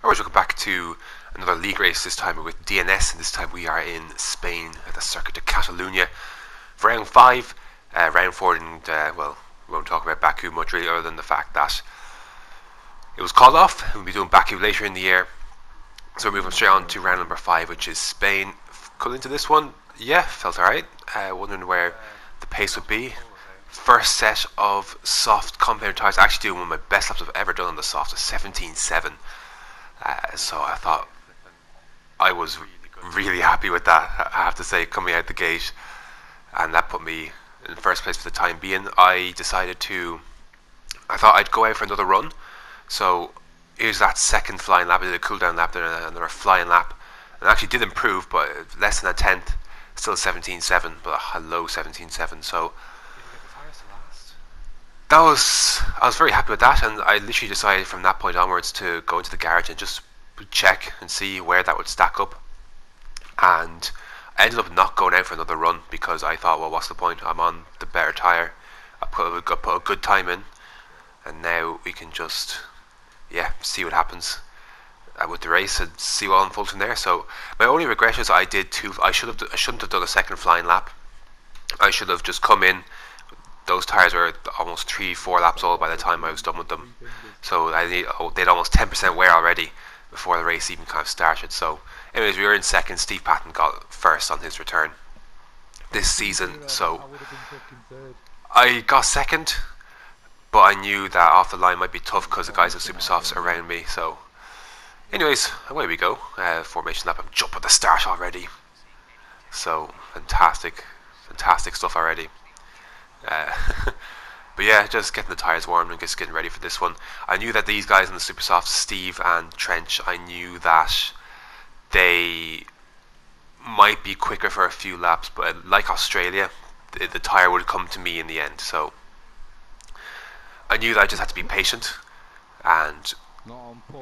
Alright, welcome back to another league race, this time with DNS, and this time we are in Spain at the Circuit de Catalunya for round 5. Round 4 didn't, well, we won't talk about Baku much really, other than the fact that it was called off, and we'll be doing Baku later in the year. So we're moving straight on to round number 5, which is Spain. Coming into this one, yeah, felt alright. Wondering where the pace would be. First set of soft compound tyres, actually doing one of my best laps I've ever done on the soft, a 17.7. So I thought I was really happy with that, I have to say, coming out the gate, and that put me in first place for the time being. I thought I'd go out for another run, so here's that second flying lap. I did a cool down lap, then another flying lap, and I actually did improve, but less than a tenth, still 17.7, but a low 17.7, so I was very happy with that, and I literally decided from that point onwards to go into the garage and just check and see where that would stack up. And I ended up not going out for another run because I thought, well, what's the point? I'm on the better tyre. I put a good time in, and now we can just, see what happens with the race and see what unfolds from there. So my only regret is I shouldn't have done a second flying lap. I should have just come in. Those tyres were almost 3-4 laps old by the time I was done with them, so they'd almost 10% wear already before the race even kind of started. So anyways, we were in second. Steve Patton got first on his return this season, so I got second, but I knew that off the line might be tough because the guys at Super Softs around me. So anyways, away we go. Formation lap. I'm jumping at the start already, so fantastic stuff already. But yeah, just getting the tyres warmed and just getting ready for this one. I knew that these guys in the Super Softs, Steve and Trench, I knew that they might be quicker for a few laps, but like Australia, the tyre would come to me in the end. So I knew that I just had to be patient and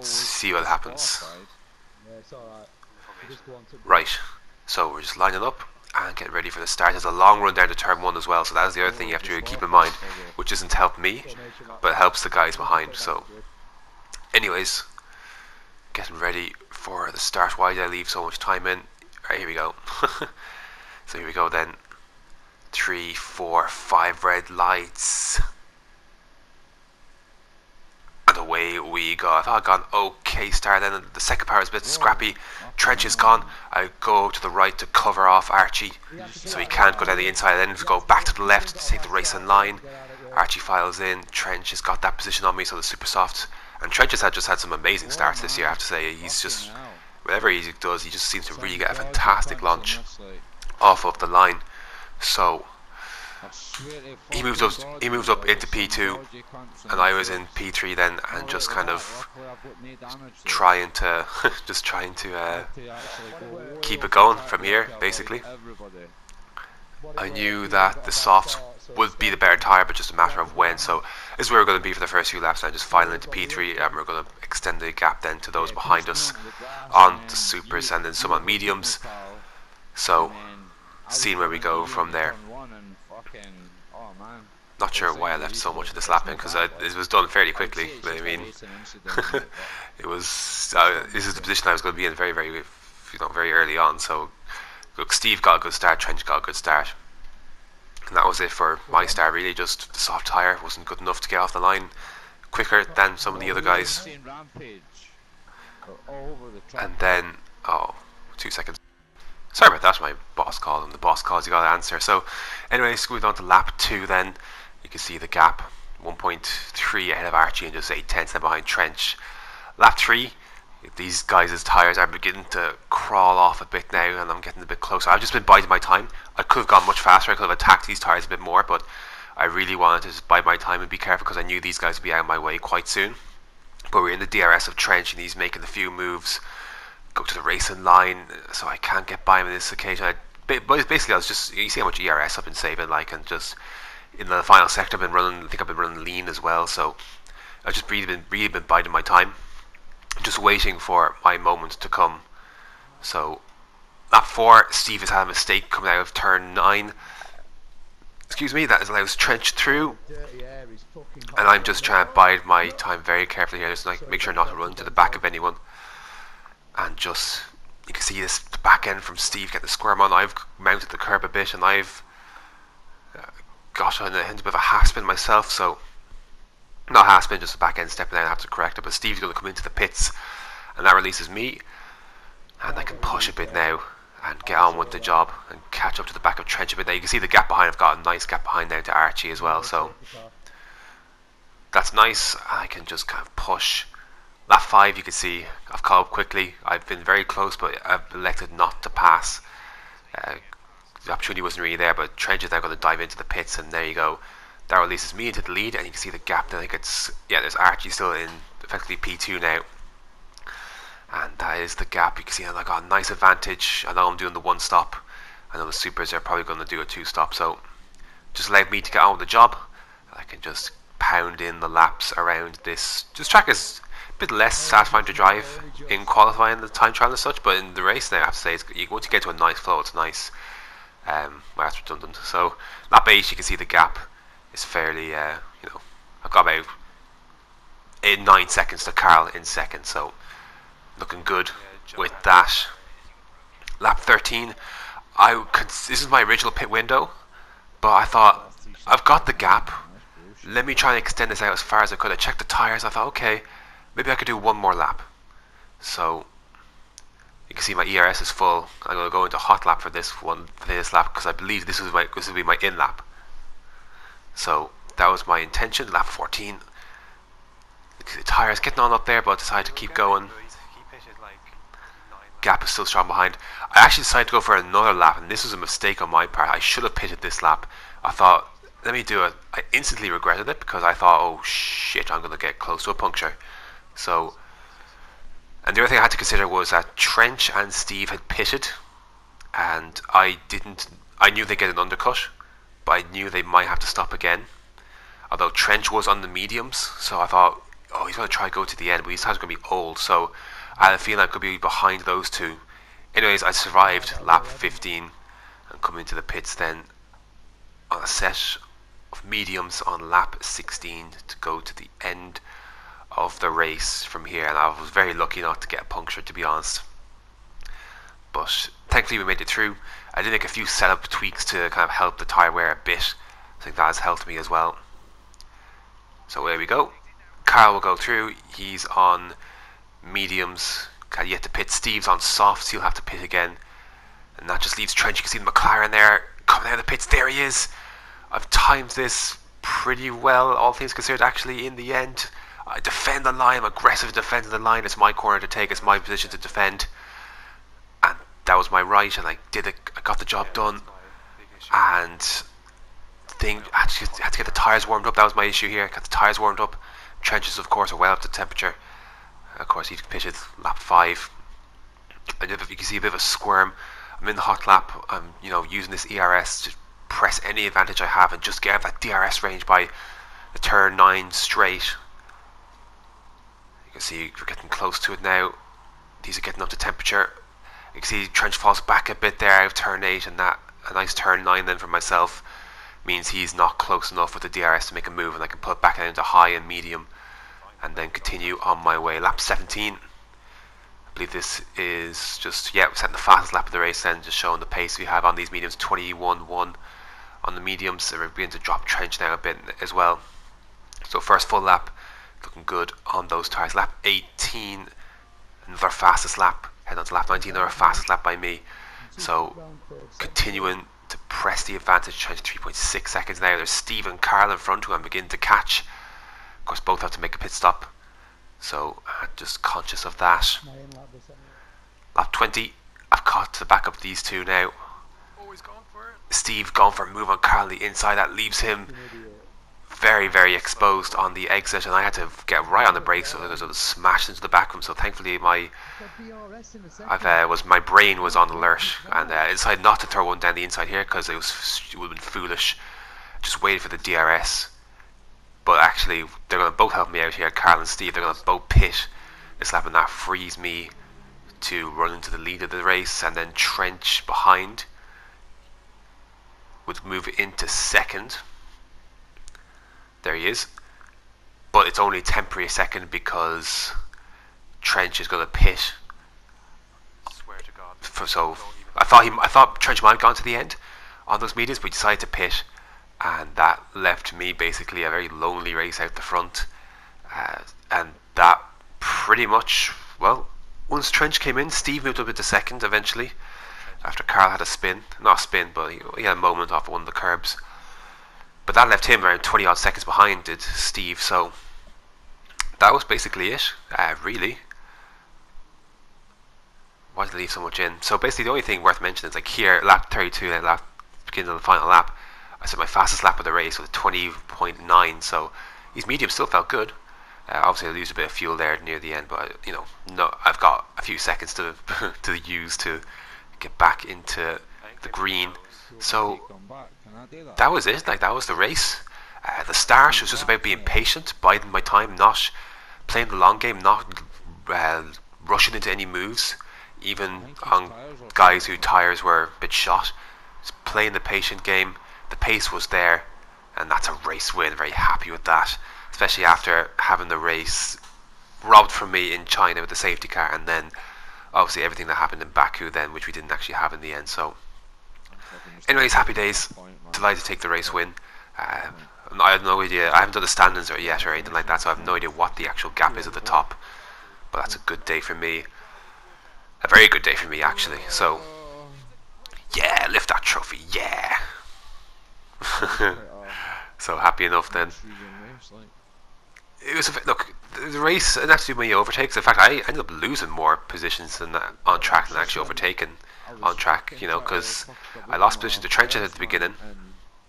see what happens. Right, so we're just lining up and getting ready for the start. There's a long run down to turn 1 as well, so that's the other thing you have to keep in mind, which doesn't help me, but it helps the guys behind. So anyways, getting ready for the start. Why did I leave so much time in? Right, here we go. So here we go then. 3, 4, 5 red lights, and away we go. I thought I'd gone okay start, then the second power is a bit scrappy. Trench is gone. I go to the right to cover off Archie, so he can't go down the inside, then to go back to the left to take the race in line. Archie files in. Trench has got that position on me, so the Super Soft. And Trench has just had some amazing starts this year, I have to say. He's just, whatever he does, he just seems to really get a fantastic launch off of the line. So he moves up into P2, and I was in P3 then, and just kind of trying to keep it going from here. Basically, I knew that the soft would be the better tyre, but just a matter of when. So this is where we're going to be for the first few laps. Now just filing into P3, and we're going to extend the gap then to those behind us on the supers and then some on mediums. So seeing where we go from there. Not sure why I left so much of this lap in, because it was done fairly quickly. I mean, it was. This is the position I was going to be in very early on. So, look, Steve got a good start, Trench got a good start, and that was it for my start. Really, just the soft tyre wasn't good enough to get off the line quicker than some of the other guys. And then, 2 seconds. Sorry about that, my boss called, and the boss calls, you got to answer. So, anyway, moved on to lap 2 then. You can see the gap, 1.3 ahead of Archie and just 0.8 then behind Trench. Lap 3, these guys' tyres are beginning to crawl off a bit now, and I'm getting a bit closer. I've just been biding my time. I could have gone much faster, I could have attacked these tyres a bit more, but I really wanted to just bide my time and be careful because I knew these guys would be out of my way quite soon. But we're in the DRS of Trench, and he's making a few moves. Go to the racing line, so I can't get by him on this occasion. Basically, I was just, you see how much ERS I've been saving, like, and just in the final sector, I think I've been running lean as well. So I've just really been biding my time, just waiting for my moment to come. So lap 4, Steve has had a mistake coming out of turn 9. excuse me, that allows Trench through, and I'm just trying to bide my time very carefully here, just like make sure not to run to the back of anyone, and just, you can see this the back end from Steve get the squirm on. I've mounted the curb a bit, and I've got on a bit of a half spin myself, so not half spin, just the back end stepping down. I have to correct it, but Steve's going to come into the pits, and that releases me, and I can push a bit now and get on with the job and catch up to the back of Trench a bit. Now you can see the gap behind. I've got a nice gap behind now to Archie as well, so that's nice. I can just kind of push. Lap 5, you can see I've caught up quickly. I've been very close, but I've elected not to pass. The opportunity wasn't really there, but Trench is now going to dive into the pits, and there you go. That releases me into the lead, and you can see the gap. Then I think it's, yeah, there's Archie still in effectively P2 now. And that is the gap. You can see I got a nice advantage. I know I'm doing the 1 stop. I know the supers are probably going to do a 2 stop. So just allowed me to get on with the job. I can just pound in the laps around this. This track is a bit less satisfying to drive in qualifying the time trial and such, but in the race now I have to say, once you get to a nice flow, it's nice. Well, that's redundant. So lap 8, you can see the gap is fairly, I've got about 9 seconds to Carl in second. So looking good with that. Lap 13, this is my original pit window, but I thought, I've got the gap, let me try and extend this out as far as I could. I checked the tyres, I thought, okay, maybe I could do 1 more lap. So you can see my ERS is full. I'm going to go into hot lap for this lap, because I believe this will be my in lap. So that was my intention. Lap 14, the tyres getting on up there, but I decided to keep going. Gap is still strong behind. I actually decided to go for another lap, and this was a mistake on my part. I should have pitted this lap. I thought, let me do it. I instantly regretted it, because I thought, oh shit, I'm going to get close to a puncture. So, and the other thing I had to consider was that Trench and Steve had pitted, and I knew they'd get an undercut, but I knew they might have to stop again. Although Trench was on the mediums, so I thought, oh, he's going to try to go to the end, but his time's going to be old, so I had a feeling I could be behind those two. Anyways, I survived lap 15 and come into the pits then on a set of mediums on lap 16 to go to the end of the race from here, and I was very lucky not to get a puncture, to be honest. But thankfully we made it through. I did make a few setup tweaks to kind of help the tyre wear a bit. I think that has helped me as well. So there we go. Carl will go through. He's on mediums. Got yet to pit. Steve's on softs. He'll have to pit again, and that just leaves Trench. You can see the McLaren there coming out of the pits. There he is. I've timed this pretty well, all things considered. Actually, in the end, I defend the line. I'm aggressive defending the line. It's my corner to take. It's my position to defend, and that was my right. And I did it. I got the job done. And I had to get the tyres warmed up. That was my issue here. Got the tyres warmed up. Trenches, of course, are well up to temperature. Of course, he pitted lap 5. And you can see a bit of a squirm. I'm in the hot lap. I'm, using this ERS to press any advantage I have and just get out that DRS range by the turn 9 straight. You can see we're getting close to it now. These are getting up to temperature. You can see Trench falls back a bit there out of turn 8, and that a nice turn 9 then for myself means he's not close enough with the DRS to make a move, and I can put it back into high and medium and then continue on my way. Lap 17. I believe this is just, we're setting the fastest lap of the race then, just showing the pace we have on these mediums. 21.1 on the mediums, so we're beginning to drop Trench now a bit as well. So first full lap, looking good on those tyres. Lap 18, another fastest lap. Head on to lap 19, another fastest lap by me. So continuing to press the advantage. Trench 3.6 seconds now. There's Steve and Carl in front who I'm beginning to catch. Of course, both have to make a pit stop, so just conscious of that. Lap 20, I've caught to the back of these two now. Steve gone for a move on Carl on the inside. That leaves him very, very exposed on the exit, and I had to get right on the brakes, so I was smashed into the back of him. So thankfully my brain was on alert, and I decided not to throw one down the inside here because it would have been foolish. Just waited for the DRS. But actually, they're going to both help me out here, Carl and Steve. They're going to both pit this lap, and that frees me to run into the lead of the race, and then Trench behind. would move into second. There he is. But it's only temporary second because Trench is going to pit. Swear to God. So I thought Trench might have gone to the end on those mediums, but he decided to pit, and that left me basically a very lonely race out the front. And that pretty much, well, once Trench came in, Steve moved up into second eventually after Carl had a spin. Not a spin, but he had a moment off one of the curbs. But that left him around 20 odd seconds behind, did Steve. So that was basically it, really. Why did they leave so much in? So basically the only thing worth mentioning is like here, lap 32, beginning of the final lap, I set my fastest lap of the race with a 20.9, so his medium still felt good. Obviously I lose a bit of fuel there near the end, but I've got a few seconds to to use to get back into the green. So that was it. Like, that was the race. The start was just about being patient, biding my time, not playing the long game, not rushing into any moves, even on guys whose tires were a bit shot. Just playing the patient game. The pace was there, and that's a race win. Very happy with that, especially after having the race robbed from me in China with the safety car, and then obviously everything that happened in Baku then, which we didn't actually have in the end. So anyways, happy days. Delighted to take the race win. I have no idea. I haven't done the standings yet or anything like that, so I have no idea what the actual gap is at the top. But that's a good day for me. A very good day for me, actually. So yeah, lift that trophy. Yeah. So happy enough then. It was look, the race and actually when you overtakes. In fact, I ended up losing more positions than on track than actually overtaking on track. Because I lost position to Trench at the beginning.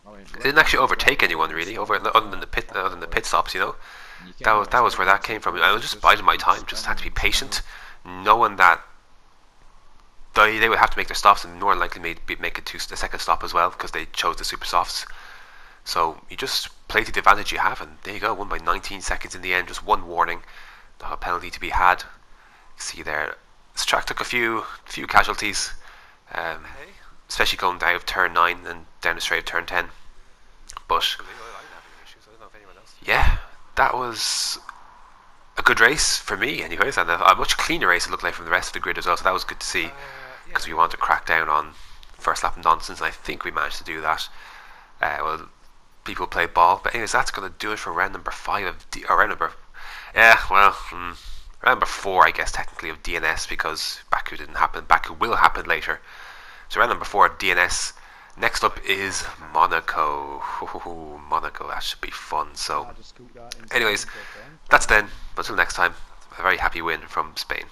I didn't actually overtake anyone really, other than the pit stops. That was where that came from. I was just biding my time. Just had to be patient, knowing that they would have to make their stops, and more than likely make it to the second stop as well because they chose the super softs. So you just play to the advantage you have, and there you go. Won by 19 seconds in the end. Just one warning, not a penalty to be had. See there, this track took a few casualties, especially going down of turn 9 and down the straight of turn 10. But yeah, that was a good race for me, anyways, and a much cleaner race it looked like from the rest of the grid as well. So that was good to see, because we wanted to crack down on first lap nonsense, and I think we managed to do that. Well, people play ball, but anyways, that's going to do it for round number 5 of round number 4, I guess, technically, of DNS, because Baku didn't happen. Baku will happen later. So round number 4 of DNS. Next up is Monaco. Ooh, Monaco, that should be fun. So anyways, that's then. But until next time, a very happy win from Spain.